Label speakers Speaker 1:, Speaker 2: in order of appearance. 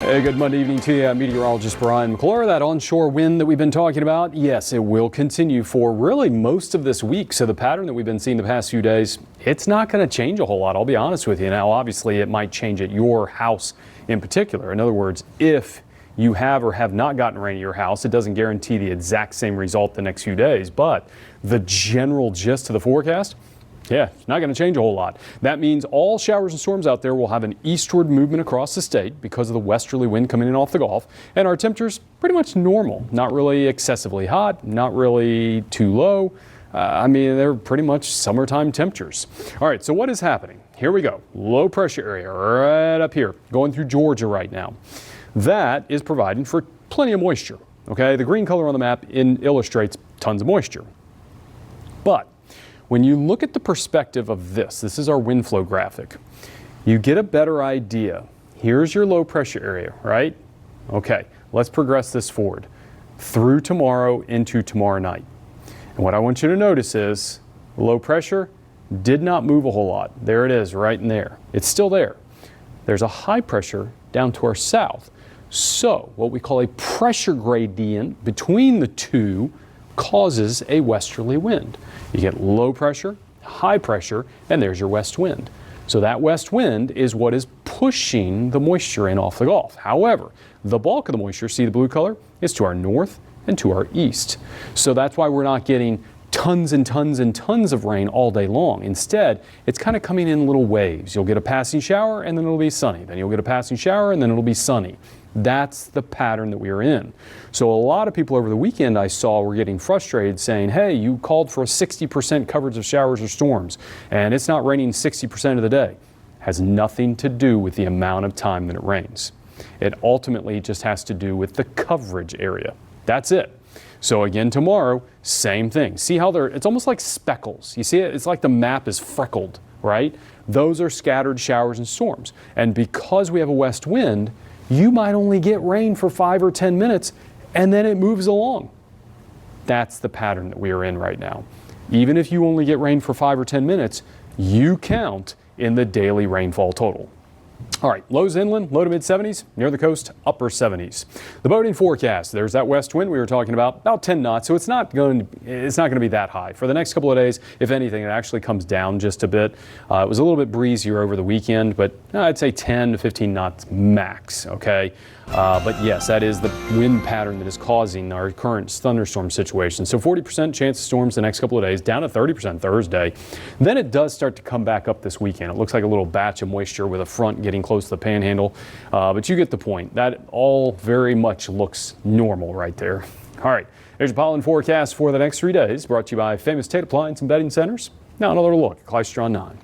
Speaker 1: Hey, good Monday evening to you. Meteorologist Brian McClure. That onshore wind that we've been talking about, yes, it will continue for really most of this week. So the pattern that we've been seeing the past few days, it's not going to change a whole lot. I'll be honest with you. Now, obviously, it might change at your house in particular. In other words, if you have or have not gotten rain at your house, it doesn't guarantee the exact same result the next few days. But the general gist of the forecast, yeah, it's not going to change a whole lot. That means all showers and storms out there will have an eastward movement across the state because of the westerly wind coming in off the Gulf. And our temperatures pretty much normal, not really excessively hot, not really too low. They're pretty much summertime temperatures. All right, so what is happening? Here we go. Low pressure area right up here going through Georgia right now. That is providing for plenty of moisture. Okay, the green color on the map illustrates tons of moisture. But when you look at the perspective of this is our wind flow graphic, you get a better idea. Here's your low pressure area, right? Okay, let's progress this forward through tomorrow into tomorrow night. And what I want you to notice is low pressure did not move a whole lot. There it is right in there. It's still there. There's a high pressure down to our south. So what we call a pressure gradient between the two causes a westerly wind. You get low pressure, high pressure, and there's your west wind. So that west wind is what is pushing the moisture in off the Gulf. However, the bulk of the moisture, see the blue color, is to our north and to our east. So that's why we're not getting tons and tons and tons of rain all day long. Instead, it's kind of coming in little waves. You'll get a passing shower and then it'll be sunny. Then you'll get a passing shower and then it'll be sunny. That's the pattern that we are in. So a lot of people over the weekend I saw were getting frustrated saying, hey, you called for a 60% coverage of showers or storms and it's not raining 60% of the day. Has nothing to do with the amount of time that it rains. It ultimately just has to do with the coverage area. That's it. So again, tomorrow, same thing. See how it's almost like speckles. You see it? It's like the map is freckled, right? Those are scattered showers and storms. And because we have a west wind, you might only get rain for 5 or 10 minutes and then it moves along. That's the pattern that we are in right now. Even if you only get rain for 5 or 10 minutes, you count in the daily rainfall total. All right, lows inland, low to mid 70s, near the coast, upper 70s. The boating forecast, there's that west wind we were talking about 10 knots, so it's not going to be that high. For the next couple of days, if anything, it actually comes down just a bit. It was a little bit breezier over the weekend, but I'd say 10 to 15 knots max, okay? But yes, that is the wind pattern that is causing our current thunderstorm situation. So 40% chance of storms the next couple of days, down to 30% Thursday. Then it does start to come back up this weekend. It looks like a little batch of moisture with a front getting close to the panhandle. But you get the point. That all very much looks normal right there. All right, there's your pollen forecast for the next 3 days, brought to you by Famous Tate Appliance and Bedding Centers. Now another look at Clystron 9.